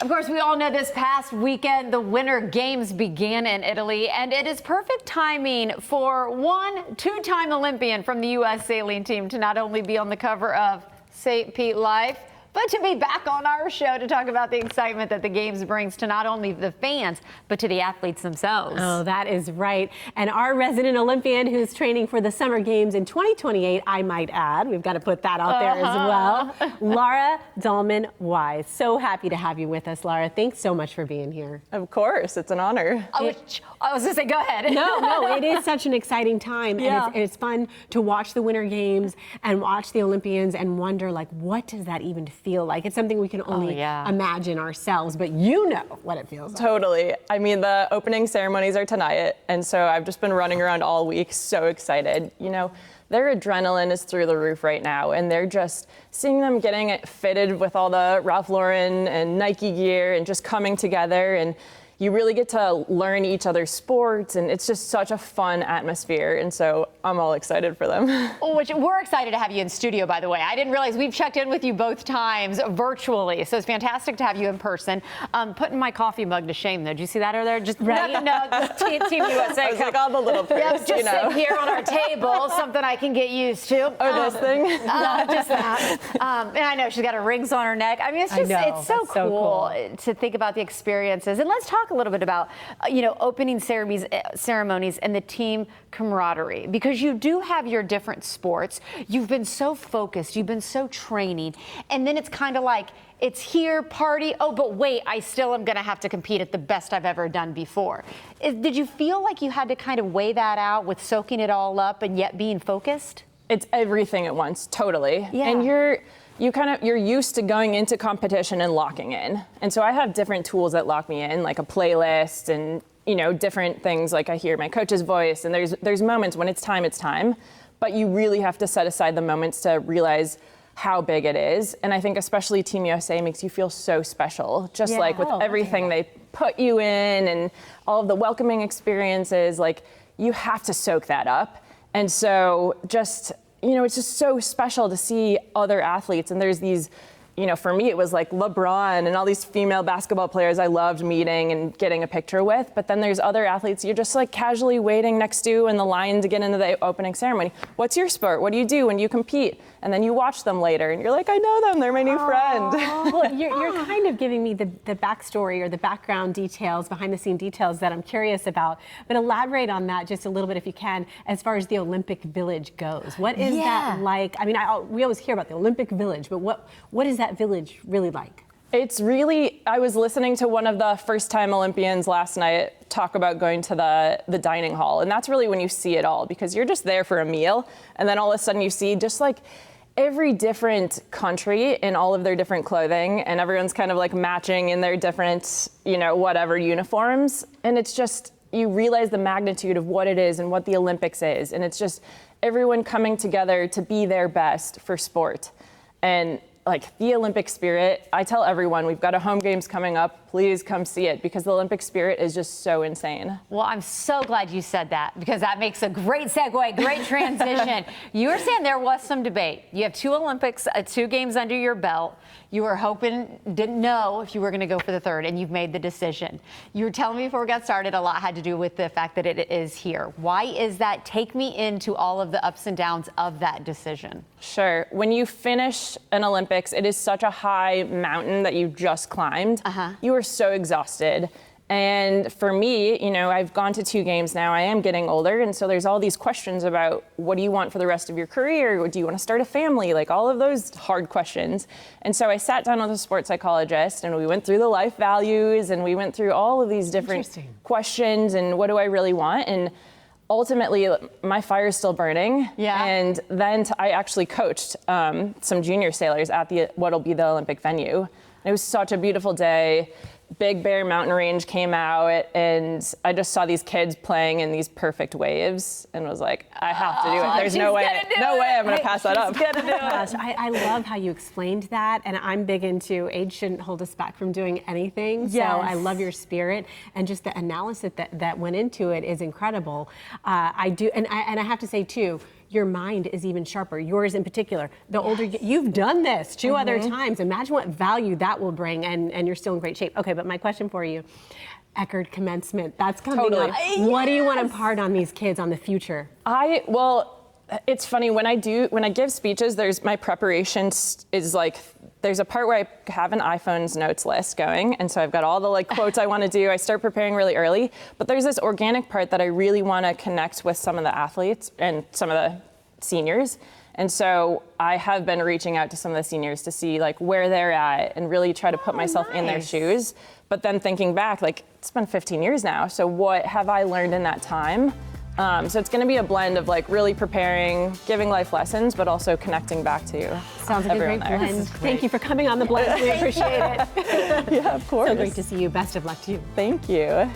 Of course, we all know this past weekend, the Winter Games began in Italy, and it is perfect timing for one two-time Olympian from the U.S. sailing team to not only be on the cover of St. Pete Life, but to be back on our show to talk about the excitement that the Games brings to not only the fans, but to the athletes themselves. Oh, that is right. And our resident Olympian who's training for the Summer Games in 2028, I might add, we've got to put that out there as well, Lara Dallman Weiss. So happy to have you with us, Lara. Thanks so much for being here. Of course, it's an honor. I was going to say, go ahead. No, it is such an exciting time. Yeah. And it's fun to watch the Winter Games and watch the Olympians and wonder, like, what does that even feel like? It's something we can only imagine ourselves, but you know what it feels like. Totally. I mean, the opening ceremonies are tonight, and so I've just been running around all week, so excited. You know, their adrenaline is through the roof right now, and they're just seeing them getting it fitted with all the Ralph Lauren and Nike gear and just coming together, and you really get to learn each other's sports, and it's just such a fun atmosphere, and so I'm all excited for them. Which we're excited to have you in studio, by the way. I didn't realize we've checked in with you both times virtually, so it's fantastic to have you in person. Putting my coffee mug to shame, though. Did you see that over there? Just right? No, Team USA. I was like, all the little purse, yeah, just sitting here on our table, something I can get used to. Oh, this thing? Just that. And I know she's got her rings on her neck. I mean, it's just, it's so cool to think about the experiences. And let's talk a little bit about, opening ceremonies and the team camaraderie, because you do have your different sports. You've been so focused, you've been so training, and then it's kind of like, it's here, party, oh, but wait, I still am going to have to compete at the best I've ever done before. Did you feel like you had to kind of weigh that out with soaking it all up and yet being focused? It's everything at once, totally. Yeah. And you're used to going into competition and locking in. And so I have different tools that lock me in, like a playlist and, different things, like I hear my coach's voice, and there's moments when it's time, but you really have to set aside the moments to realize how big it is. And I think especially Team USA makes you feel so special, just like with everything they put you in and all of the welcoming experiences, like you have to soak that up. And so just, it's just so special to see other athletes. And there's these, for me, it was like LeBron and all these female basketball players I loved meeting and getting a picture with. But then there's other athletes you're just like casually waiting next to in the line to get into the opening ceremony. What's your sport? What do you do when you compete? And then you watch them later and you're like, I know them. They're my new friend. Well, you're kind of giving me the backstory or the background details, behind the scene details that I'm curious about. But elaborate on that just a little bit if you can, as far as the Olympic Village goes. What is that like? I mean, we always hear about the Olympic Village, but what is that village really like? It's really, I was listening to one of the first-time Olympians last night talk about going to the dining hall, and that's really when you see it all, because you're just there for a meal, and then all of a sudden you see just like every different country in all of their different clothing, and everyone's kind of like matching in their different, whatever uniforms, and it's just, you realize the magnitude of what it is and what the Olympics is, and it's just everyone coming together to be their best for sport. And like the Olympic spirit, I tell everyone, we've got a home games coming up, please come see it, because the Olympic spirit is just so insane. Well, I'm so glad you said that, because that makes a great segue, great transition. You were saying there was some debate. You have 2 Olympics, 2 games under your belt. You were hoping, didn't know if you were going to go for the 3rd, and you've made the decision. You were telling me before we got started, a lot had to do with the fact that it is here. Why is that? Take me into all of the ups and downs of that decision. Sure. When you finish an Olympics, it is such a high mountain that you just climbed. You are so exhausted. And for me, I've gone to 2 games now. I am getting older. And so there's all these questions about what do you want for the rest of your career? Do you want to start a family? Like all of those hard questions. And so I sat down with a sports psychologist and we went through the life values and we went through all of these different questions and what do I really want? And ultimately, my fire is still burning. Yeah. And then I actually coached some junior sailors at what'll be the Olympic venue. And it was such a beautiful day. Big Bear Mountain Range came out, and I just saw these kids playing in these perfect waves, and was like, I have to do it. There's no way I'm going to pass that up. Gosh, I love how you explained that, and I'm big into age shouldn't hold us back from doing anything. So I love your spirit, and just the analysis that went into it is incredible. I do, and I have to say too, your mind is even sharper, yours in particular. The older you've done this 2 other times, imagine what value that will bring, and you're still in great shape. Okay, but my question for you, Eckerd commencement, that's coming up. What do you want to impart on these kids on the future? Well, it's funny when I give speeches, my preparation is like, there's a part where I have an iPhone's notes list going, and so I've got all the like quotes I want to do. I start preparing really early, but there's this organic part that I really want to connect with some of the athletes and some of the seniors. And so I have been reaching out to some of the seniors to see like where they're at and really try to put myself in their shoes. But then thinking back, like it's been 15 years now. So what have I learned in that time? So it's going to be a blend of like really preparing, giving life lessons, but also connecting back to Sounds like everyone a great there. blend. Thank you for coming on The Blend. We appreciate it. Yeah, of course. So great to see you. Best of luck to you. Thank you.